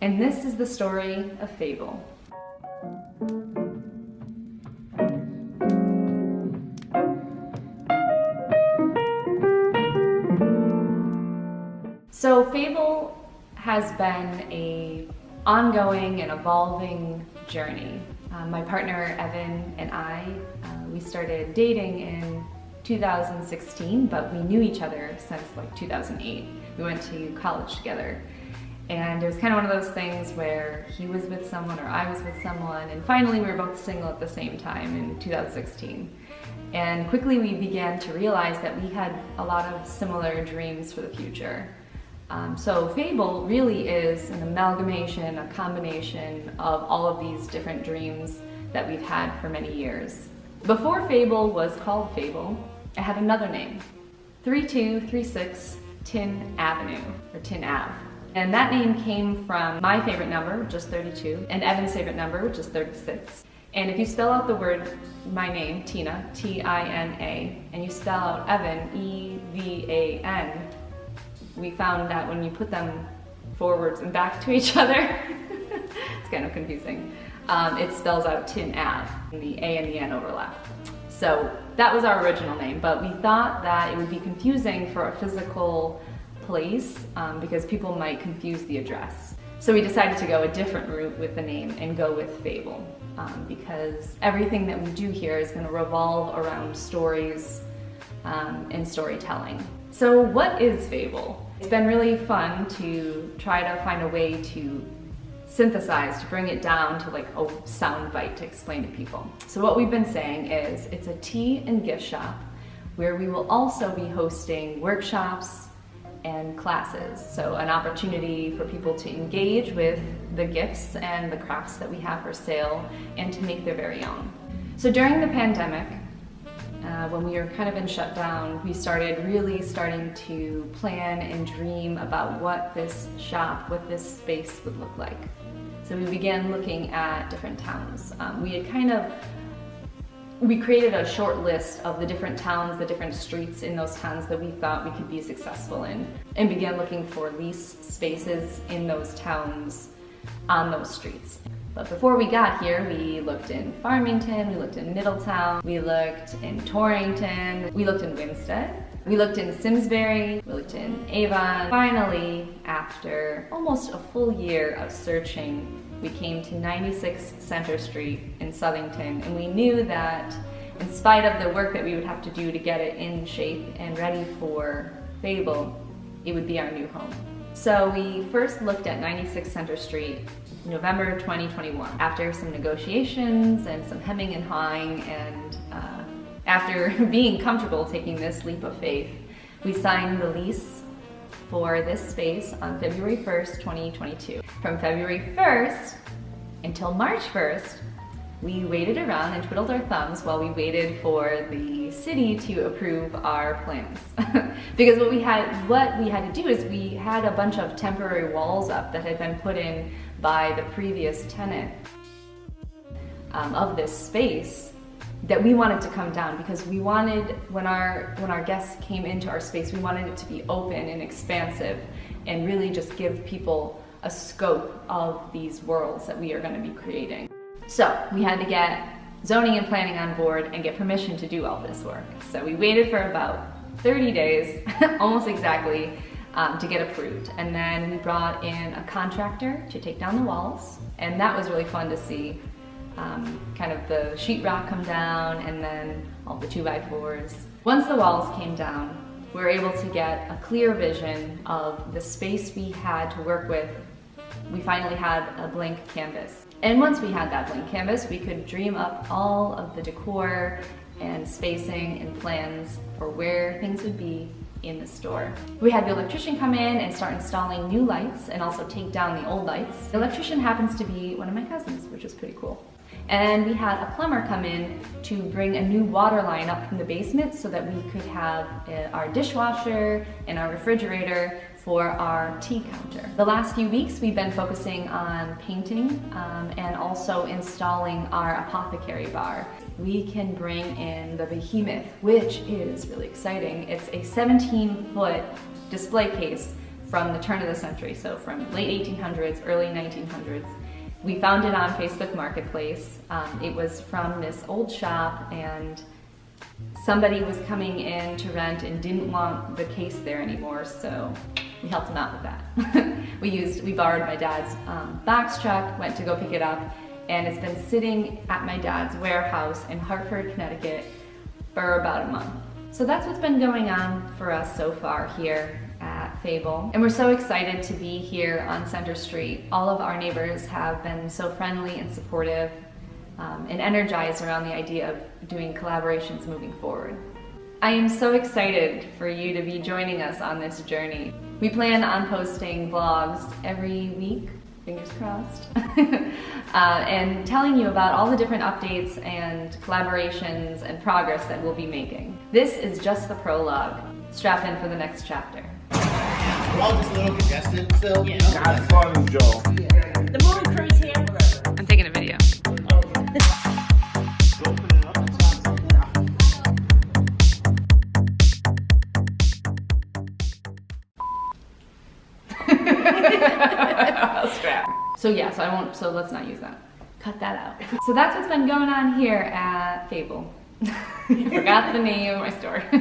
and this is the story of Fable. So Fable has been an ongoing and evolving journey. My partner Evan and I, we started dating in 2016, but we knew each other since like 2008. We went to college together. And it was kind of one of those things where he was with someone or I was with someone, and finally we were both single at the same time in 2016. And quickly we began to realize that we had a lot of similar dreams for the future. So Fable really is an amalgamation, a combination of all of these different dreams that we've had for many years. Before Fable was called Fable, it had another name, 3236 Tin Avenue, or Tin Ave. And that name came from my favorite number, which is 32, and Evan's favorite number, which is 36. And if you spell out the word, my name, Tina, T-I-N-A, and you spell out Evan, E-V-A-N, we found that when you put them forwards and back to each other, it's kind of confusing, it spells out Tin Ave, and the A and the N overlap. So that was our original name, but we thought that it would be confusing for a physical place because people might confuse the address. So we decided to go a different route with the name and go with Fable because everything that we do here is going to revolve around stories and storytelling. So what is Fable? It's been really fun to try to find a way to synthesize, to bring it down to like a sound bite to explain to people. So what we've been saying is it's a tea and gift shop where we will also be hosting workshops and classes. So an opportunity for people to engage with the gifts and the crafts that we have for sale and to make their very own. So during the pandemic, when we were kind of in shutdown, we started really starting to plan and dream about what this shop, what this space would look like. So we began looking at different towns. We created a short list of the different towns, the different streets in those towns that we thought we could be successful in, and began looking for lease spaces in those towns on those streets. But before we got here, we looked in Farmington, we looked in Middletown, we looked in Torrington, we looked in Winstead, we looked in Simsbury, we looked in Avon. Finally, after almost a full year of searching, we came to 96 Center Street in Southington, and we knew that in spite of the work that we would have to do to get it in shape and ready for Fable, it would be our new home. So we first looked at 96 Center Street November 2021. After some negotiations and some hemming and hawing, and after being comfortable taking this leap of faith, we signed the lease for this space on February 1st, 2022. From February 1st until March 1st, we waited around and twiddled our thumbs while we waited for the city to approve our plans. Because what we had to do is we had a bunch of temporary walls up that had been put in by the previous tenant of this space that we wanted to come down, because we wanted, when our guests came into our space, we wanted it to be open and expansive and really just give people a scope of these worlds that we are going to be creating. So we had to get zoning and planning on board and get permission to do all this work. So we waited for about 30 days, almost exactly, to get approved. And then we brought in a contractor to take down the walls, and that was really fun to see. Kind of the sheetrock come down and then all the 2x4s. Once the walls came down, we were able to get a clear vision of the space we had to work with. We finally had a blank canvas. And once we had that blank canvas, we could dream up all of the decor and spacing and plans for where things would be in the store. We had the electrician come in and start installing new lights and also take down the old lights. The electrician happens to be one of my cousins, which is pretty cool. And we had a plumber come in to bring a new water line up from the basement so that we could have our dishwasher and our refrigerator for our tea counter. The last few weeks we've been focusing on painting and also installing our apothecary bar. We can bring in the behemoth, which is really exciting. It's a 17-foot display case from the turn of the century, so from late 1800s, early 1900s. We found it on Facebook Marketplace. It was from this old shop, and somebody was coming in to rent and didn't want the case there anymore, so we helped him out with that. We borrowed my dad's box truck, went to go pick it up, and it's been sitting at my dad's warehouse in Hartford, Connecticut for about a month. So that's what's been going on for us so far here at Fable. And we're so excited to be here on Center Street. All of our neighbors have been so friendly and supportive and energized around the idea of doing collaborations moving forward. I am so excited for you to be joining us on this journey. We plan on posting vlogs every week, fingers crossed, and telling you about all the different updates and collaborations and progress that we'll be making. This is just the prologue. Strap in for the next chapter. We're all just a little congested still. Yeah. Have fun, Joe. The movie crew's here. I'm taking a video. So let's not use that. Cut that out. So that's what's been going on here at Fable. I forgot the name of my store.